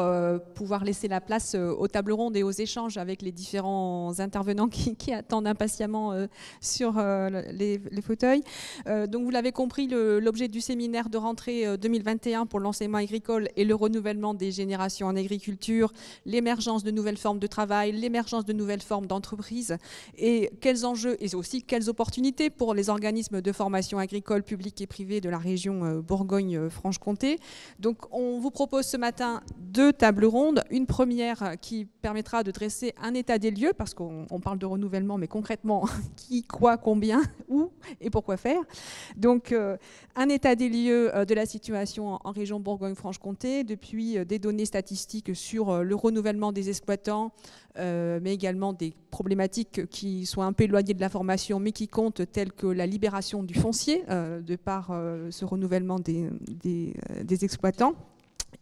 pouvoir laisser la place aux tables rondes et aux échanges avec les différents intervenants qui attendent impatiemment sur les fauteuils. Donc vous l'avez compris, l'objet du séminaire de rentrée 2021 pour l'enseignement agricole et le renouvellement des générations en agriculture, l'émergence de nouvelles formes de travail, l'émergence de nouvelles formes d'entreprise, et quels enjeux et aussi quelles opportunités pour les organismes de formation agricole publics et privés de la région Bourgogne-Franche-Comté. Donc on vous propose ce matin 2 tables rondes. Une première qui permettra de dresser un état des lieux, parce qu'on parle de renouvellement, mais concrètement, qui, quoi, combien, où et pourquoi faire. Donc un état des lieux de la situation en région Bourgogne-Franche-Comté, depuis des données statistiques sur le renouvellement des exploitants, mais également des problématiques qui sont un peu éloignées de la formation, mais qui comptent, telles que la libération du foncier, de par ce renouvellement des exploitants.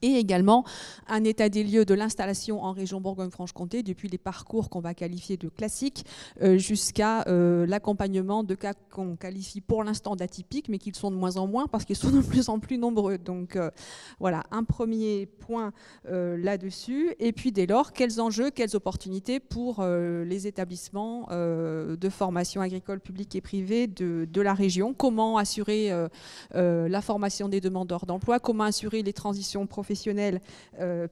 Et également un état des lieux de l'installation en région Bourgogne-Franche-Comté, depuis les parcours qu'on va qualifier de classiques jusqu'à l'accompagnement de cas qu'on qualifie pour l'instant d'atypiques, mais qui sont de moins en moins parce qu'ils sont de plus en plus nombreux. Donc voilà, un premier point là-dessus. Et puis dès lors, quels enjeux, quelles opportunités pour les établissements de formation agricole publique et privée de la région. Comment assurer la formation des demandeurs d'emploi, comment assurer les transitions professionnelles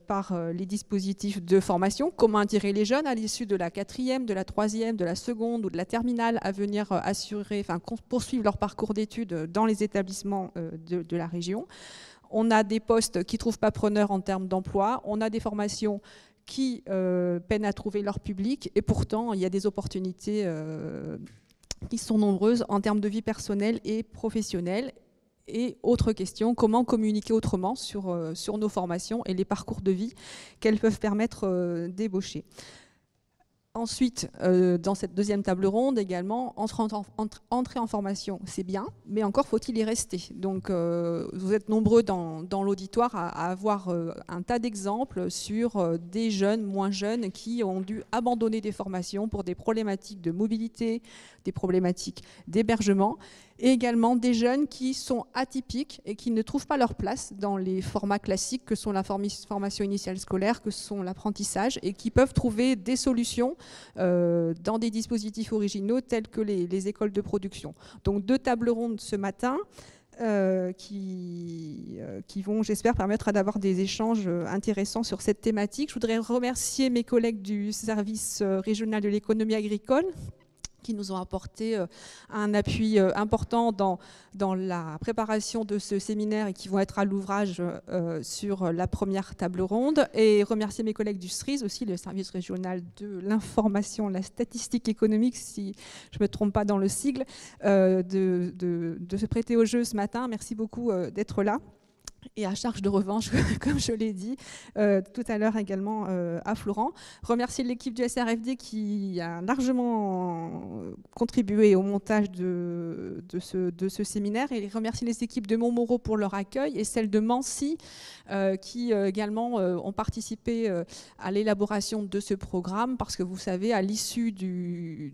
par les dispositifs de formation, comment attirer les jeunes à l'issue de la 4e, de la 3e, de la seconde ou de la terminale à venir poursuivre leur parcours d'études dans les établissements de la région. On a des postes qui ne trouvent pas preneurs en termes d'emploi, on a des formations qui peinent à trouver leur public, et pourtant il y a des opportunités qui sont nombreuses en termes de vie personnelle et professionnelle. Et autre question, comment communiquer autrement sur nos formations et les parcours de vie qu'elles peuvent permettre d'ébaucher. Ensuite, dans cette deuxième table ronde également, entrer en formation, c'est bien, mais encore faut-il y rester. Donc vous êtes nombreux dans l'auditoire à avoir un tas d'exemples sur des jeunes, moins jeunes, qui ont dû abandonner des formations pour des problématiques de mobilité, des problématiques d'hébergement, et également des jeunes qui sont atypiques et qui ne trouvent pas leur place dans les formats classiques que sont la formation initiale scolaire, que sont l'apprentissage, et qui peuvent trouver des solutions dans des dispositifs originaux tels que les écoles de production. Donc 2 tables rondes ce matin. qui vont, j'espère, permettre d'avoir des échanges intéressants sur cette thématique. Je voudrais remercier mes collègues du service régional de l'économie agricole qui nous ont apporté un appui important dans la préparation de ce séminaire et qui vont être à l'ouvrage sur la première table ronde. Et remercier mes collègues du SRIS aussi, le service régional de l'information, la statistique économique, si je ne me trompe pas dans le sigle, de se prêter au jeu ce matin. Merci beaucoup d'être là. Et à charge de revanche, comme je l'ai dit tout à l'heure également à Florent. Remercier l'équipe du SRFD qui a largement contribué au montage de ce séminaire et remercier les équipes de Montmoreau pour leur accueil et celles de Mancy qui également ont participé à l'élaboration de ce programme parce que vous savez, à l'issue de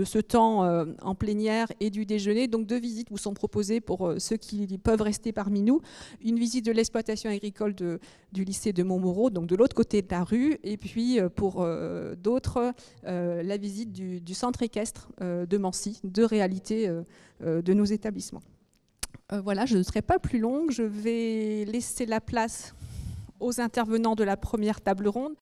ce temps en plénière et du déjeuner, donc 2 visites vous sont proposées pour ceux qui peuvent rester parmi nous. Une visite de l'exploitation agricole du lycée de Montmoreau, donc de l'autre côté de la rue, et puis pour d'autres, la visite du centre équestre de Mancy, 2 réalités de nos établissements. Voilà, je ne serai pas plus longue, je vais laisser la place aux intervenants de la première table ronde.